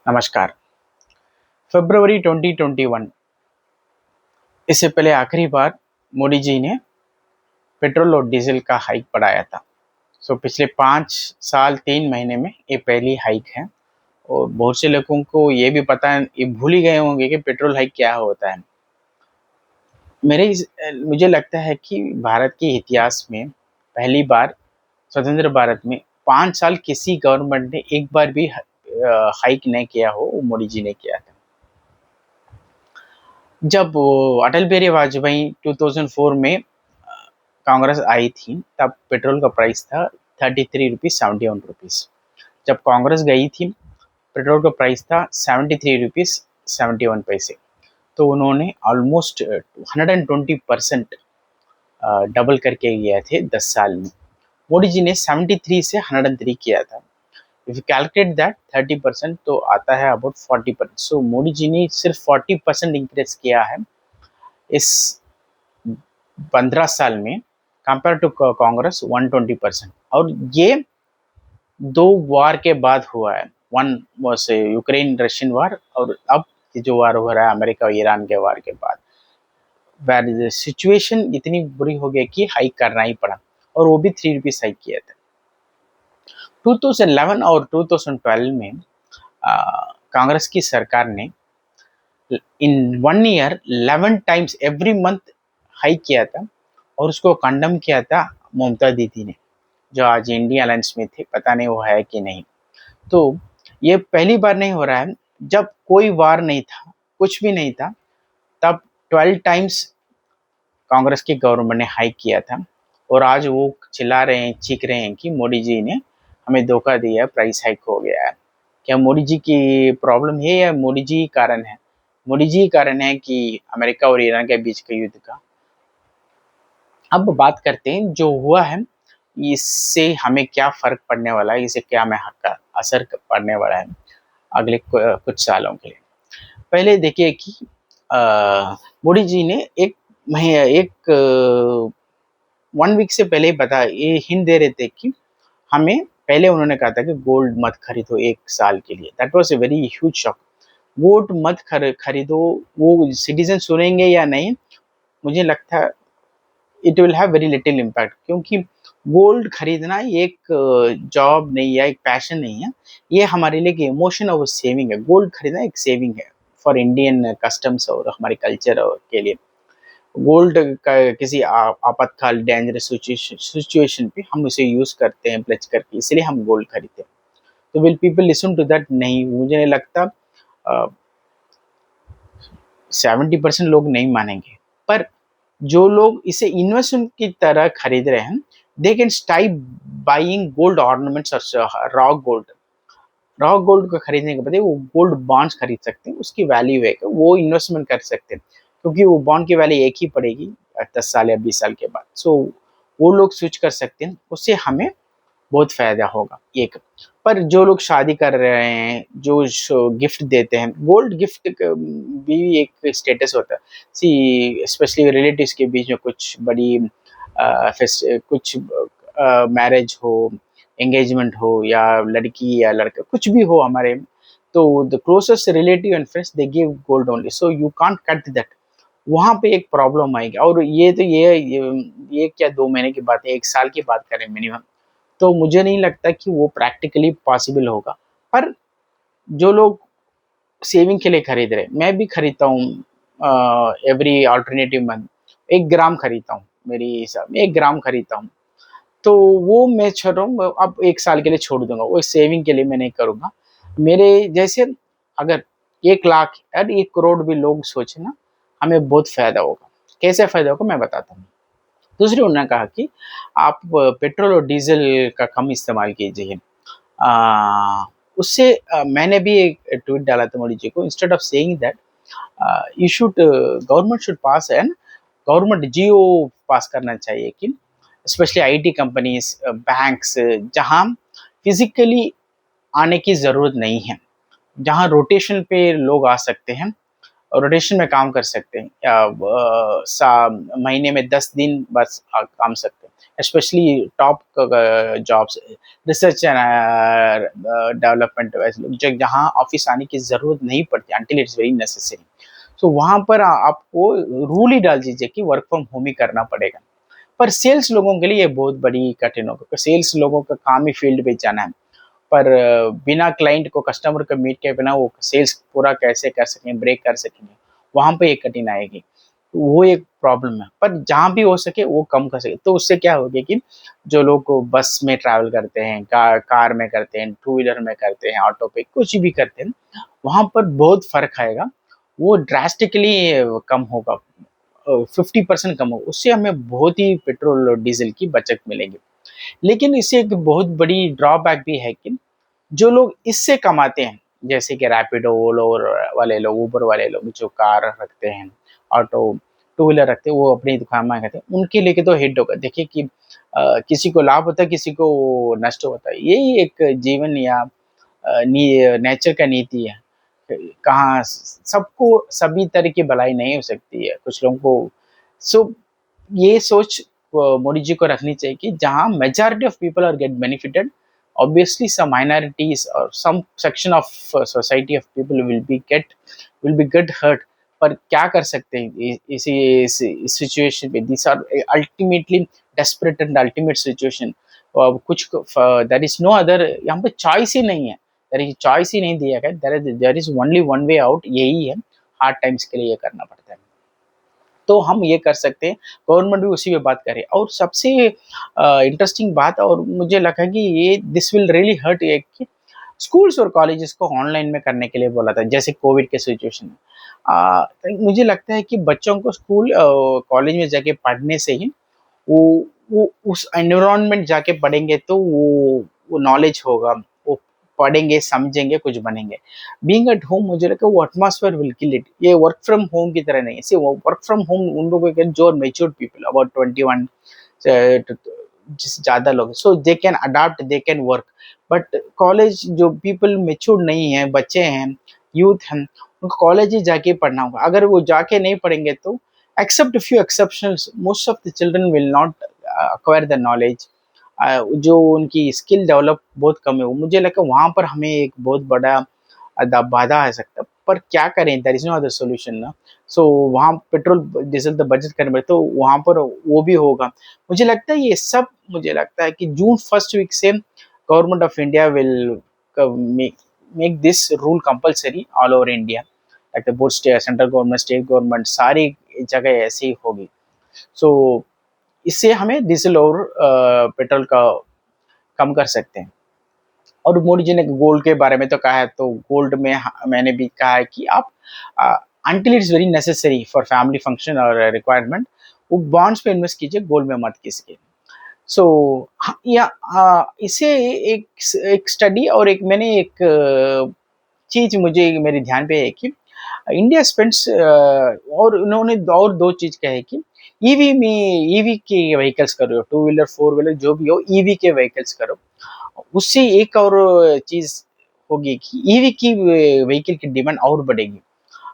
नमस्कार। फरवरी 2021 इससे पहले आखिरी बार मोदी जी ने पेट्रोल और डीजल का हाइक बढ़ाया था। पिछले 5 साल 3 महीने में ये पहली हाइक है और बहुत से लोगों को ये भी पता है, ये भूल ही गए होंगे कि पेट्रोल हाइक क्या होता है। मुझे लगता है कि भारत के इतिहास में पहली बार स्वतंत्र भारत में 5 साल किसी गवर्नमेंट ने एक बार भी हाइक नहीं किया हो, वो मोदी जी ने किया था। जब वो अटल बिहारी वाजपेयी 2004 में कांग्रेस आई थी, तब पेट्रोल का प्राइस था 33 रुपीज़ 71 रुपीज़। जब कांग्रेस गई थी, पेट्रोल का प्राइस था 73 रुपीज़ 71 पैसे। तो उन्होंने ऑलमोस्ट 120% डबल करके गए थे 10 साल में। मोदी जी ने 73 से 103 किया था। इफ यू कैलकुलेट दैट 30% तो आता है अबाउट 40%। सो मोदी जी ने सिर्फ 40% इंक्रीज किया है इस 15 साल में, कंपेयर टू कांग्रेस 120%। और ये 2 वार के बाद हुआ है। वन वॉज यूक्रेन रशियन वार, और अब जो वार हो रहा है अमेरिका और ईरान के वार के बाद, वेर सिचुएशन इतनी बुरी हो गई कि हाइक करना ही पड़ा, और वो भी 3 रुपीज हाइक किया था। 2011 और 2012 में कांग्रेस की सरकार ने इन 1 year 11 times every month hike किया था, और उसको कंडम किया था ममता दीदी ने, जो आज इंडिया अलायंस में थे। पता नहीं वो है कि नहीं। तो ये पहली बार नहीं हो रहा है। जब कोई वार नहीं था, कुछ भी नहीं था, तब 12 टाइम्स कांग्रेस की गवर्नमेंट ने हाइक किया था, और आज वो चिल्ला रहे हैं, चीख रहे हैं कि मोदी जी ने हमें धोखा दिया, प्राइस हाइक हो गया है। क्या मोदी जी की प्रॉब्लम है या मोदी जी कारण है? मोदी जी कारण है कि अमेरिका और ईरान के बीच के युद्ध का। अब बात करते हैं जो हुआ है, इससे हमें क्या फ़र्क पड़ने वाला है, इससे क्या हमें असर पड़ने वाला है अगले कुछ सालों के लिए। पहले देखिए कि मोदी जी ने एक 1 वीक से पहले ही ये हिंट दे रहे थे कि हमें, पहले उन्होंने कहा था कि गोल्ड मत खरीदो 1 साल के लिए। That was a very huge shock. Gold मत खरीदो, वो सिटीज़न सुनेंगे या नहीं, मुझे लगता है it will have very little impact, क्योंकि गोल्ड खरीदना एक जॉब नहीं है, एक पैशन नहीं है। ये हमारे लिए एक इमोशन और सेविंग है। गोल्ड खरीदना एक सेविंग है फॉर इंडियन कस्टम्स और हमारे कल्चर के लिए। गोल्ड का किसी आपातकाल डेंजरस सिचुएशन पे हम उसे यूज़ करते हैं प्लेज करके, इसलिए हम गोल्ड खरीदते हैं। तो will people listen to that? नहीं, मुझे नहीं लगता। 70% लोग नहीं मानेंगे। पर जो लोग इसे इन्वेस्टमेंट की तरह खरीद रहे हैं, they can start buying gold ornaments और रॉ गोल्ड को खरीदने के बजाय वो गोल्ड बॉन्ड्स खरीद सकते हैं। उसकी वैल्यू है, वो इन्वेस्टमेंट कर सकते हैं, क्योंकि वो बॉन्ड की वैल्यू एक ही पड़ेगी 10 साल या 20 साल के बाद। सो वो लोग स्विच कर सकते हैं, उससे हमें बहुत फायदा होगा एक। पर जो लोग शादी कर रहे हैं, जो गिफ्ट देते हैं, गोल्ड गिफ्ट भी एक स्टेटस होता है। सी स्पेशली रिलेटिव्स के बीच में कुछ बड़ी कुछ मैरिज हो, एंगेजमेंट हो, या लड़की या लड़का कुछ भी हो हमारे, तो the closest relative and friends they give gold only, so you can't cut that. वहाँ पे एक प्रॉब्लम आएगी। और ये क्या 2 महीने की बात है, 1 साल की बात करें मिनिमम, तो मुझे नहीं लगता कि वो प्रैक्टिकली पॉसिबल होगा। पर जो लोग सेविंग के लिए खरीद रहे, मैं भी खरीदता हूँ एवरी अल्टरनेटिव मंथ 1 ग्राम खरीदता हूँ। मेरी हिसाब में 1 ग्राम खरीदता हूँ। तो वो मैं छोड़ रहा हूँ, अब 1 साल के लिए छोड़ दूंगा, वो सेविंग के लिए मैं नहीं करूँगा। मेरे जैसे अगर 1 लाख और 1 करोड़ भी लोग सोचे ना, हमें बहुत फायदा होगा। कैसे फायदा होगा मैं बताता हूँ। दूसरी उन्होंने कहा कि आप पेट्रोल और डीजल का कम इस्तेमाल कीजिए। उससे मैंने भी एक ट्वीट डाला था मोदी जी को, instead of saying that you should government should pass an government GO pass करना चाहिए कि स्पेशली आईटी कंपनीज, बैंक्स, जहाँ फिजिकली आने की ज़रूरत नहीं है, जहाँ रोटेशन पे लोग आ सकते हैं, रोटेशन में काम कर सकते हैं, महीने में 10 दिन बस काम सकते हैं, specially top jobs, research and development वैसे लोग जहाँ ऑफिस आने की ज़रूरत नहीं पड़ती अंटिल इट्स वेरी नेसेसरी। सो वहाँ पर आपको रूल ही डाल दीजिए कि वर्क फ्रॉम होम ही करना पड़ेगा। पर सेल्स लोगों के लिए ये बहुत बड़ी कठिन होगा, क्योंकि सेल्स लोगों का काम ही फील्ड पे जाना है। पर बिना क्लाइंट को, कस्टमर को मीट के बिना वो सेल्स पूरा कैसे कर सकें, ब्रेक कर सकेंगे, वहाँ पे एक कठिनाई आएगी। तो वो एक प्रॉब्लम है, पर जहाँ भी हो सके वो कम कर सके। तो उससे क्या होगा कि जो लोग बस में ट्रैवल करते हैं, कार में करते हैं, टू व्हीलर में करते हैं, ऑटो पे कुछ भी करते हैं, वहाँ पर बहुत फ़र्क आएगा। वो ड्रास्टिकली कम होगा, 50% कम होगा। उससे हमें बहुत ही पेट्रोल और डीज़ल की बचत मिलेगी। लेकिन इससे एक बहुत बड़ी ड्रॉबैक भी है कि जो लोग इससे कमाते हैं, जैसे कि रैपिडो, ओला वाले लोग, उबर वाले लोग जो कार रखते हैं, ऑटो, टू व्हीलर रखते हैं, वो अपनी दुकान में करते हैं, उनके लिए तो हिट होगा। देखिए कि किसी को लाभ होता है, किसी को नष्ट होता है। यही एक जीवन या नेचर का नीति है। कहाँ सबको सभी तरह की भलाई नहीं हो सकती है, कुछ लोगों को। सो ये सोच मोदी जी को रखनी चाहिए कि जहाँ majority of people are get benefited, obviously some minorities or some section of society of people will be get hurt। पर क्या कर सकते हैं इस सिचुएशन पे? This are ultimately desperate and ultimate situation. कुछ देयर इज नो अदर, यहाँ पे चॉइस ही नहीं है, देयर इज चॉइस ही नहीं दिया गया, there is only one way out, यही है। हार्ड टाइम्स के लिए ये करना पड़ता है। तो हम ये कर सकते हैं, गवर्नमेंट भी उसी पे बात करे। और सबसे इंटरेस्टिंग बात, और मुझे लगा कि ये दिस विल रियली हर्ट, ये कि स्कूल्स और कॉलेजेस को ऑनलाइन में करने के लिए बोला था, जैसे कोविड के सिचुएशन में। तो मुझे लगता है कि बच्चों को स्कूल कॉलेज में जाके पढ़ने से ही वो उस एनवायरनमेंट जाके पढ़ेंगे, तो वो नॉलेज होगा, वो पढ़ेंगे, समझेंगे, कुछ बनेंगे। बीइंग एट होम मुझे लगता है वो एटमॉस्फेयर विल किल इट। ये वर्क फ्रॉम होम की तरह नहीं है। सी वर्क फ्रॉम होम उन लोगों के जो मैच्योर्ड पीपल अबाउट 21 जिस ज़्यादा लोग, so they can adapt, they can work. But college जो पीपल मैच्योर्ड नहीं है, बच्चे हैं, यूथ हैं, उनको कॉलेज ही जाके पढ़ना होगा। अगर वो जाके नहीं पढ़ेंगे तो except few exceptions, most of the children will not acquire the knowledge। जो उनकी स्किल डेवलप बहुत कम है, वो मुझे लगता है वहाँ पर हमें एक बहुत बड़ा बाधा आ सकता है। पर क्या करें, there is no other solution ना। सो वहाँ पेट्रोल डीजल तो बचत करना पड़े, तो वहाँ पर वो भी होगा। मुझे लगता है ये सब, मुझे लगता है कि जून फर्स्ट वीक से government of India will make this rule compulsory all over India, like both central government, state government, सारी जगह ऐसे ही होगी। सो इससे हमें डीजल और पेट्रोल का कम कर सकते हैं। और मोदी जी ने गोल्ड के बारे में तो कहा है, तो गोल्ड में मैंने भी कहा है कि आप until it's very necessary for family function और रिक्वायरमेंट, वो बॉन्ड्स पे इन्वेस्ट कीजिए, गोल्ड में मत कीजिए। सो या इसे एक स्टडी और एक मैंने एक चीज मुझे मेरे ध्यान पे है कि इंडिया स्पेंड्स, और उन्होंने और दो चीज कहे कि ईवी में, ईवी के व्हीकल्स करो, टू व्हीलर फोर व्हीलर जो भी हो, ईवी के व्हीकल्स करो। उससे एक और चीज होगी कि ईवी की व्हीकल की डिमांड और बढ़ेगी,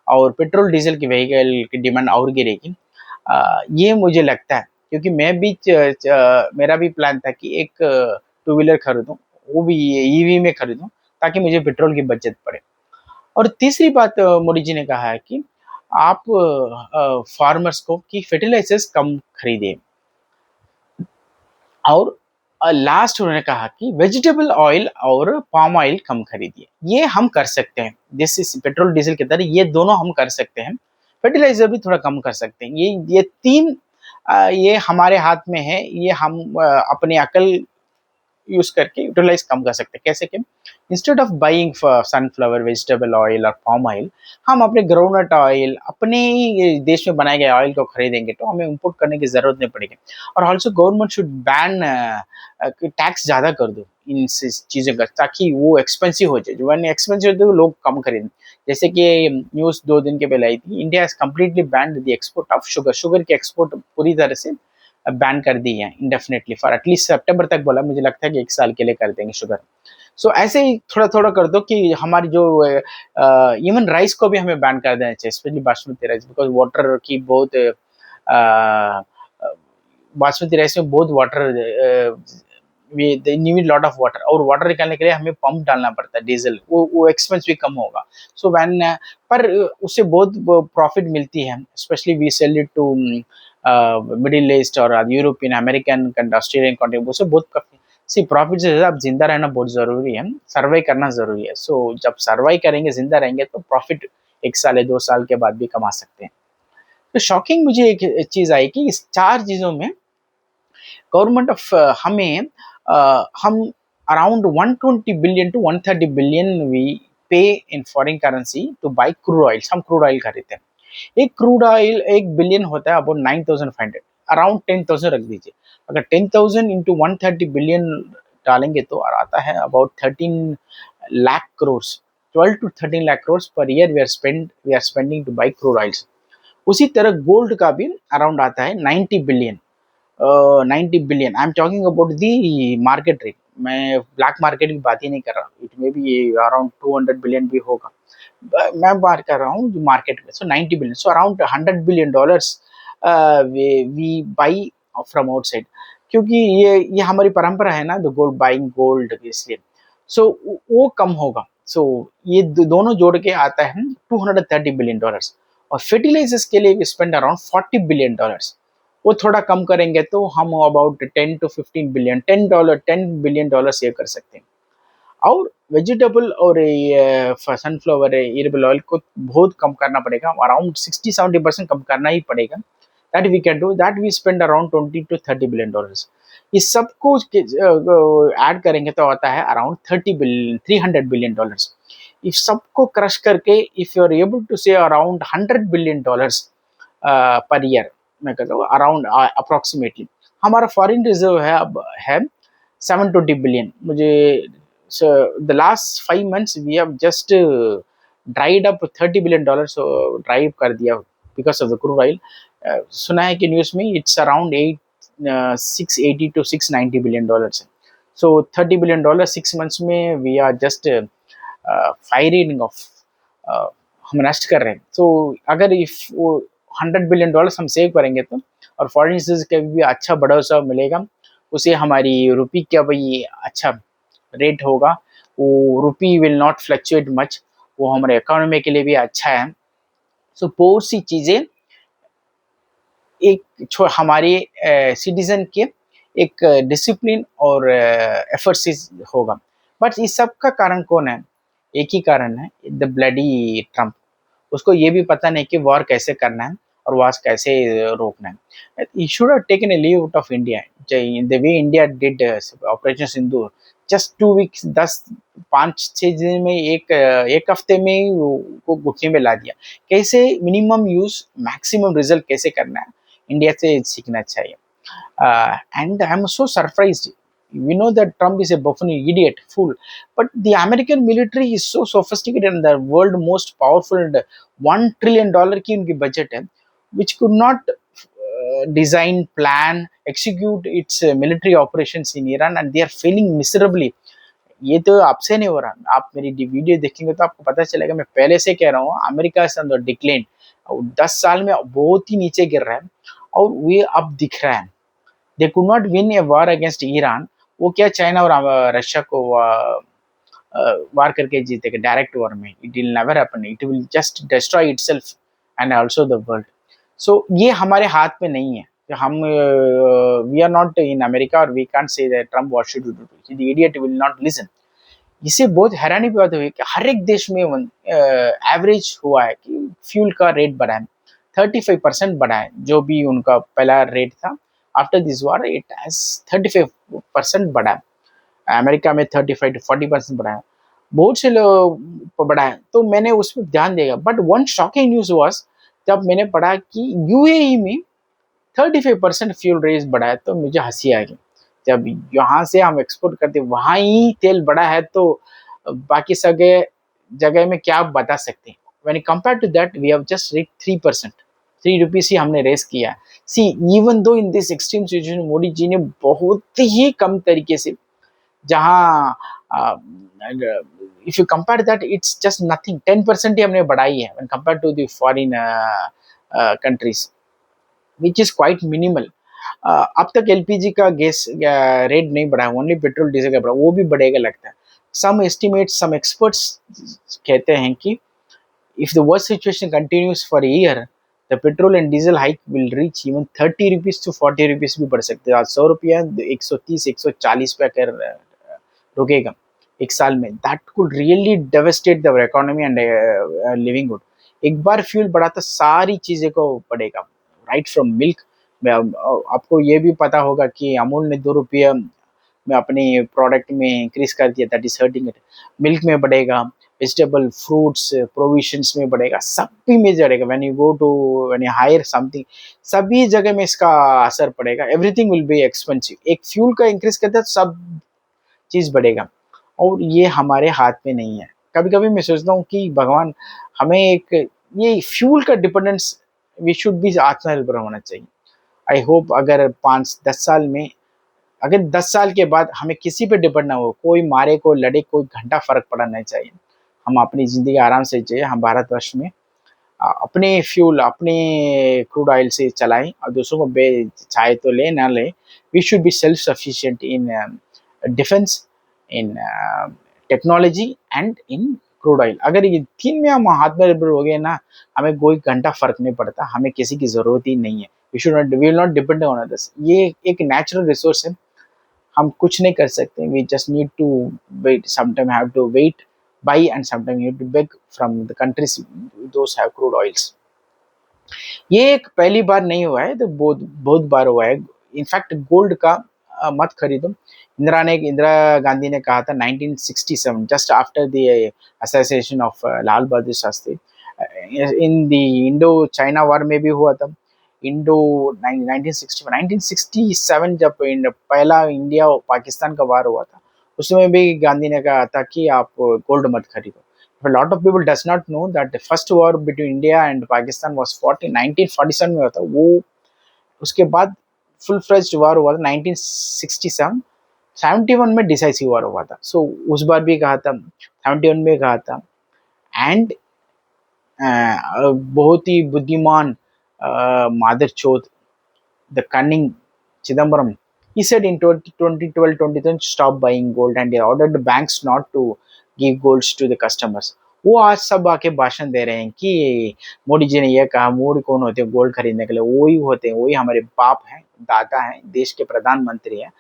और पेट्रोल डीजल की व्हीकल की डिमांड और गिरेगी। ये मुझे लगता है, क्योंकि मैं भी मेरा भी प्लान था कि एक टू व्हीलर खरीदूं, वो भी ईवी में खरीदूं, ताकि मुझे पेट्रोल की बचत पड़े। और तीसरी बात मोदी जी ने कहा है कि आप फार्मर्स को कि फर्टिलाइजर्स कम खरीदें। और लास्ट उन्होंने कहा कि वेजिटेबल ऑयल और पाम ऑयल कम खरीदिए। ये हम कर सकते हैं, जैसे पेट्रोल डीजल की तरह ये दोनों हम कर सकते हैं। फर्टिलाइजर भी थोड़ा कम कर सकते हैं। ये तीन ये हमारे हाथ में है। ये हम अपनी अकल यूज करके यूटिलाइज कम कर सकते हैं। कैसे कि instead of buying sunflower vegetable oil और पाम ऑयल, हम अपने ग्राउंडनट ऑयल, अपने ही देश में बनाए गए ऑयल को खरीदेंगे, तो हमें इंपोर्ट करने की जरूरत नहीं पड़ेगी। और also government should ban, tax ज़्यादा कर दो इन चीज़ों का, ताकि वो एक्सपेंसिव हो जाए। जो एक्सपेंसिव होते हैं वो लोग कम खरीदें। जैसे कि न्यूज़ 2 दिन के पहले आई थी, India has completely band the export of sugar. Sugar की एक्सपोर्ट पूरी तरह से बैन कर दी है इंडेफिनेटली, फॉर एटलीस्ट सितंबर तक बोला। मुझे लगता है कि 1 साल के लिए कर देंगे शुगर। सो ऐसे ही थोड़ा थोड़ा कर दो कि हमारी जो इवन राइस को भी हमें बैन कर देना चाहिए, specially basmati rice, because water की बहुत बासमती राइस में बहुत water, they need lot of water, और वाटर निकालने के लिए हमें पंप डालना पड़ता है, डीजल, वो एक्सपेंस भी कम होगा। सो व्हेन पर उससे बहुत प्रॉफिट मिलती है, specially we sell it to middle east और यूरोपियन, अमेरिकन, ऑस्ट्रेलियन कंट्री, उससे बहुत काफी सी प्रॉफिट से ज़्यादा अब जिंदा रहना बहुत जरूरी है, सर्वाइव करना जरूरी है। सो जब सर्वाइव करेंगे, जिंदा रहेंगे, तो प्रॉफिट 1 साल या 2 साल के बाद भी कमा सकते हैं। तो शॉकिंग मुझे एक चीज आई कि इस 4 चीजों में गवर्नमेंट ऑफ हमें हम around 120 billion to 130 billion we pay in foreign currency to buy crude oil. हम क्रूड ऑयल खरीदते हैं। एक क्रूड ऑयल 1 बिलियन होता है, अबाउट 9,500, अराउंड 10,000 रख दीजिए। अगर 10,000 इंटू 130 बिलियन डालेंगे तो आता है about 13 lakh crore, 12 to 13 lakh crore per year we are spending to buy crude oils. उसी तरह गोल्ड का भी अराउंड आता है 90 billion. 90 billion, I am talking about the market rate, मैं ब्लैक मार्केट की बात ही नहीं कर रहा, it may be around 200 billion भी होगा, मैं बात कर रहा हूँ मार्केट में। So 90 billion, so around $100 billion we buy from outside, क्योंकि ये हमारी परंपरा है ना, द गोल्ड, बाइंग गोल्ड, इसलिए सो वो कम होगा। सो ये दोनों जोड़ के आता है $230 बिलियन। और फर्टिलाइजर्स के लिए स्पेंड अराउंड $40 बिलियन। वो थोड़ा कम करेंगे तो हम अबाउट 10 to 15 बिलियन, $10 सेव कर सकते हैं। और वेजिटेबल और सनफ्लावर एडिबल ऑयल को बहुत कम करना पड़ेगा, अराउंड 60-70% कम करना ही पड़ेगा। That we can do, that we spend around $20 to 30 billion. इस सबको ऐड करेंगे तो आता है अराउंड $300 बिलियन। इस सबको क्रश करके if you are able to say around $100 billion per year, मैं कहता हूँ अराउंड अप्रोक्सीमेटली, हमारा फॉरेन रिजर्व है अब है 720 बिलियन। मुझे the last 5 months we have just dried up $30 billion, drive कर दिया because of the crude oil. सुना है कि न्यूज़ में इट्स अराउंड 680 to 690 बिलियन है। सो $30 बिलियन 6 months में we are just firing off, हम नष्ट कर रहे हैं। तो अगर इफ वो $100 बिलियन हम सेव करेंगे तो, और फॉरेन रिजर्व का भी अच्छा बड़ा सा मिलेगा, उसे हमारी रुपी का भी अच्छा रेट होगा, वो रुपी विल नॉट फ्लक्चुएट मच, वो हमारे इकोनॉमी के लिए भी अच्छा है। सो बहुत सी चीज़ें एक हमारे सिटीजन के एक डिसिप्लिन और एफर्ट से होगा। बट इस सब का कारण कौन है? एक ही कारण है, द ब्लडी ट्रम्प। उसको ये भी पता नहीं कि वॉर कैसे करना है और वॉर कैसे रोकना है। He should have taken a leave out of India, the way India did operation Sindoor, just 2 weeks, 5-6 दिन में, एक हफ्ते में ही वो घुटने में ला दिया। कैसे मिनिमम यूज मैक्सिमम रिजल्ट कैसे करना है, इंडिया से सीखना चाहिए। And I'm so surprised. We know that Trump is a buffoon, idiot, fool, but the American military is so sophisticated and the world most powerful, and $1 trillion की उनकी budget है, which could not design, plan, execute its military operations in Iran, and they are failing miserably. ये तो आपसे नहीं हो रहा, आप मेरी वीडियो देखेंगे तो आपको पता चलेगा। मैं पहले से कह रहा हूँ, America is on the decline, 10 साल में बहुत ही नीचे गिर रहा है, और ये अब दिख रहा है। They could not win A war against Iran, वो क्या चाइना और रशिया को वार करके जीतेगा डायरेक्ट वार में? It will never happen, it will just destroy itself and also the world. So ये हमारे हाथ में नहीं है, हम we are not in America, और we can't say that Trump what should do, the idiot will not listen. इससे बहुत हैरानी की बात हुई कि हर एक देश में एवरेज हुआ है कि फ्यूल का रेट बढ़ा है, 35% बढ़ा है, जो भी उनका पहला रेट था। After this war it has 35% बढ़ा है। अमेरिका में 35 to 40% बढ़ा है, बहुत से लोग बढ़ा है, तो मैंने उस पर ध्यान देगा। But one shocking news was, जब मैंने पढ़ा कि यूएई में 35% फ्यूल रेट बढ़ा है, तो मुझे हंसी आ गई। जब यहाँ से हम एक्सपोर्ट करते वहाँ ही तेल बढ़ा है, तो बाकी सगे जगह में क्या आप बता सकते हैं? When compare to that we have just rate 3%, ₹3 ही हमने रेस किया। See even though in this extreme situation, Modi ji ने बहुत ही कम तरीके से, जहाँ if you compare that, it's just nothing. 10% ही हमने बढ़ाई है when compared to the foreign countries, which is quite minimal. अब तक एलपीजी का गैस रेट नहीं बढ़ा, ओनली पेट्रोल डीजल का बढ़ा, वो भी बढ़ेगा लगता है. सम एस्टिमेट, सम एक्सपर्ट्स कहते हैं कि if the worst situation continues for a year, the petrol and diesel hike will reach even 30 rupees to 40 rupees भी बढ़ सकते हैं. आज 100 रुपया 130 140 पे अगर रुकेगा एक साल में, that could really devastate the economy and livelihood. एक बार फ्यूल बढ़ा तो सारी चीजें को बढ़ेगा, राइट फ्रॉम मिल्क. आपको ये भी पता होगा कि अमूल ने 2 रुपया में अपने प्रोडक्ट में इंक्रीज कर दिया, that is hurting it. Milk में बढ़ेगा, वेजिटेबल फ्रूट्स प्रोविजंस में बढ़ेगा, सभी में बढ़ेगा. व्हेन यू हायर समथिंग, सभी जगह में इसका असर पड़ेगा. Everything will be expensive. एक फ्यूल का इंक्रीज करता है तो सब चीज बढ़ेगा, और ये हमारे हाथ में नहीं है. कभी कभी मैं सोचता हूँ कि भगवान हमें एक ये फ्यूल का डिपेंडेंस, वी शुड बी आत्मनिर्भर होना चाहिए. आई होप अगर 5-10 साल में, अगर 10 साल के बाद हमें किसी पे डिपेंड ना हो, कोई मारे कोई लड़े कोई घंटा फर्क पड़ना चाहिए, हम अपनी जिंदगी आराम से जिए. हम भारतवर्ष में अपने फ्यूल, अपने क्रूड ऑयल से चलाएं और दूसरों को चाहे तो ले ना ले. We should be self sufficient in defence, in technology and in crude oil. अगर ये तीन में हम आत्मनिर्भर हो गए ना, हमें कोई घंटा फर्क नहीं पड़ता, हमें किसी की जरूरत ही नहीं है. We will not depend on others. ये एक नेचुरल रिसोर्स है, हम कुछ नहीं कर सकते. We just need to wait, sometime have to wait by, and sometime you have to beg from the countries those have crude oils. ये एक पहली बार नहीं हुआ है, तो बहुत बहुत बार हुआ है. इनफैक्ट गोल्ड का मत खरीदो. इंदिरा गांधी ने कहा था 1967, just after the assassination of Lal Bahadur Shastri. In the Indo China war में भी हुआ था. इंडो 1967 जब पहला इंडिया और पाकिस्तान का वार हुआ था, उसमें भी गांधी ने कहा था कि आप गोल्ड मत खरीदो. A lot of people does not know that the first war between India and Pakistan was fought in 1947 में हुआ था. वो उसके बाद फुल फ्लेज्ड वार हुआ था 1967. 71 में डिसाइसिव वार हुआ था. सो उस बार भी कहा था, 71 में कहा था. एंड बहुत ही बुद्धिमान मादर चौथ, the cunning Chidambaram, he said in 2012-2013 stop buying gold and he ordered the banks not to give golds to the customers. वो आज सब आके भाषण दे रहे हैं कि मोदी जी ने ये कहा. मोदी कौन होते हैं गोल्ड खरीदने के लिए? वही होते हैं, वही हमारे बाप हैं, दादा हैं, देश के प्रधानमंत्री हैं,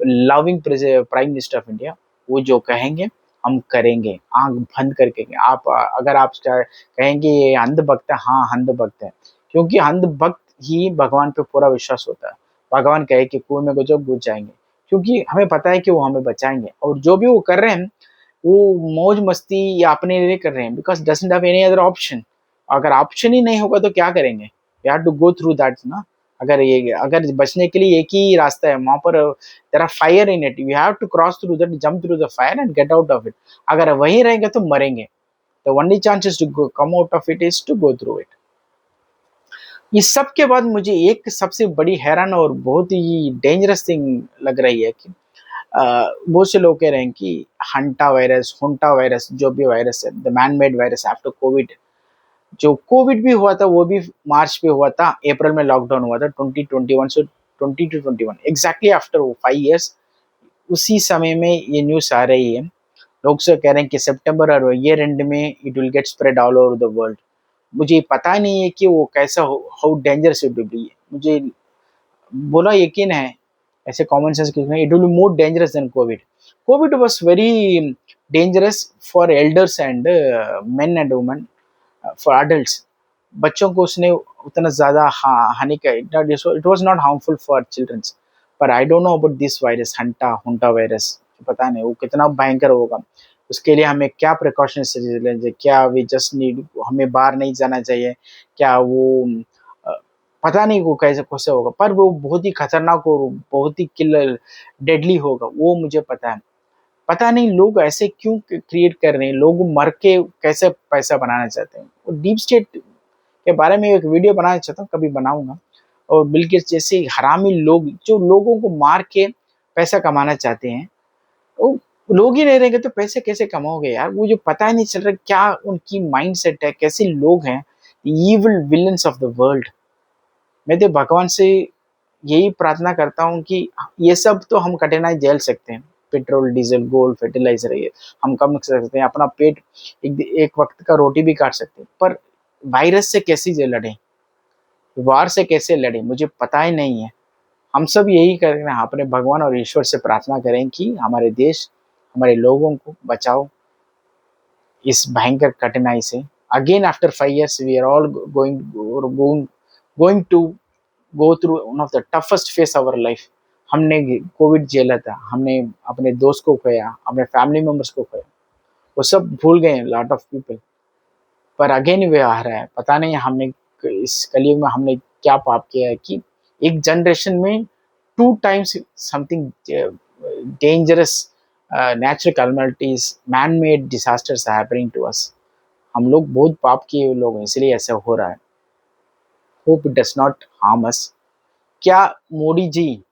loving prime minister of India. वो जो कहेंगे हम करेंगे, आंख बंद करके. आप अगर आप कहेंगे ये अंधभक्त है, हाँ अंधभक्त है, क्योंकि अंधभक्त ही भगवान पे पूरा विश्वास होता है. भगवान कहे कि कुएं में जो घुस जाएंगे, क्योंकि हमें पता है कि वो हमें बचाएंगे. और जो भी वो कर रहे हैं वो मौज मस्ती या अपने लिए कर रहे हैं, because doesn't have any other option. अगर ऑप्शन ही नहीं होगा तो क्या करेंगे? We have to go through that ना. अगर बचने के लिए एक ही रास्ता है, वहां पर there are fire in it, you have to cross through that, jump through the fire and get out of it. अगर वहीं रहेंगे तो मरेंगे. The only chances to come out of it is to go through it. इस सब के बाद मुझे एक सबसे बड़ी हैरान और बहुत ही डेंजरस थिंग लग रही है कि बहुत से लोग कह रहे हैं कि हुंटा वायरस जो भी वायरस है, the man made virus after Covid. जो कोविड भी हुआ था वो भी मार्च पे हुआ था, अप्रैल में लॉकडाउन हुआ था 2021 से 20 to 21, एग्जैक्टली आफ्टर 5 years. उसी समय में ये न्यूज़ आ रही है. लोग से कह रहे हैं कि सितंबर और ईयर एंड में it will get spread all over the world. मुझे पता नहीं है कि वो कैसा हो, how dangerous it will be. मुझे बोला यकीन है, ऐसे कॉमन सेंस के, it will be more dangerous than covid. Covid was very dangerous for elders and men and women. For adults, बच्चों को उसने उतना ज़्यादा हानि का, it was not harmful for childrens. पर I don't know about this virus, hanta virus. पता नहीं वो कितना भयंकर होगा. उसके लिए हमें क्या प्रिकॉशंस लेने चाहिए? क्या वी जस्ट नीड, हमें बाहर नहीं जाना चाहिए? क्या वो पता नहीं वो कैसे होगा, पर वो बहुत ही खतरनाक और बहुत ही किलर डेडली होगा, वो मुझे पता है. पता नहीं लोग ऐसे क्यों क्रिएट कर रहे हैं, लोग मर के कैसे पैसा बनाना चाहते हैं. और डीप स्टेट के बारे में एक वीडियो बनाना चाहता हूँ, कभी बनाऊंगा. और बिल गेट्स जैसे हरामी लोग जो लोगों को मार के पैसा कमाना चाहते हैं, वो लोग ही नहीं रहेंगे तो पैसे कैसे कमाओगे यार? मुझे पता ही नहीं चल रहा क्या उनकी माइंडसेट है, कैसे लोग हैं, evil villains of the world. मैं तो भगवान से यही प्रार्थना करता हूँ कि ये सब तो हम कठिनाई झेल सकते हैं, पेट्रोल डीजल गोल्ड फर्टिलाइजर ये हम कम कर सकते हैं, अपना पेट एक वक्त का रोटी भी काट सकते हैं, पर वायरस से कैसे लड़े, वार से कैसे लड़े, मुझे पता ही नहीं है। हम सब यही करें, अपने भगवान और ईश्वर से प्रार्थना करें कि हमारे देश हमारे लोगों को बचाओ इस भयंकर कठिनाई से। Again after 5 years we are all going to go through one of the toughest face our life. हमने कोविड झेला था, हमने अपने दोस्त को खोया, अपने फैमिली मेंबर्स को खोया, वो सब भूल गए लॉट ऑफ पीपल। पर अगेन वे आ रहा है, पता नहीं हमने इस कलयुग में हमने क्या पाप किया है कि एक जनरेशन में 2 times something dangerous natural calamities man made disasters happening to us. हम लोग बहुत पाप किए लोग हैं, इसलिए ऐसा हो रहा है। Hope it does not harm us. क्या मोदी जी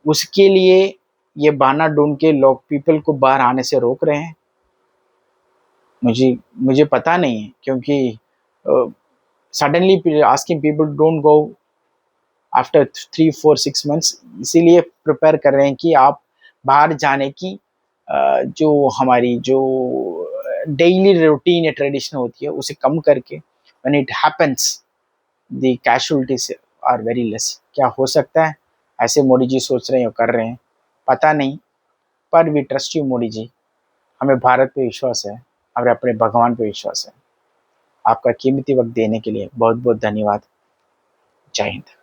उसके लिए ये बहाना ढूंढ के लोग पीपल को बाहर आने से रोक रहे हैं? मुझे मुझे पता नहीं है, क्योंकि suddenly asking people don't go after 3 4 6 months, इसीलिए प्रिपेयर कर रहे हैं कि आप बाहर जाने की जो हमारी जो डेली रूटीन या ट्रेडिशन होती है उसे कम करके when it happens the casualties are very less. क्या हो सकता है ऐसे मोदी जी सोच रहे हैं और कर रहे हैं, पता नहीं। पर we trust you Modi ji, हमें भारत पे विश्वास है, हमें अपने भगवान पे विश्वास है। आपका कीमती वक्त देने के लिए बहुत बहुत धन्यवाद। जय हिंद।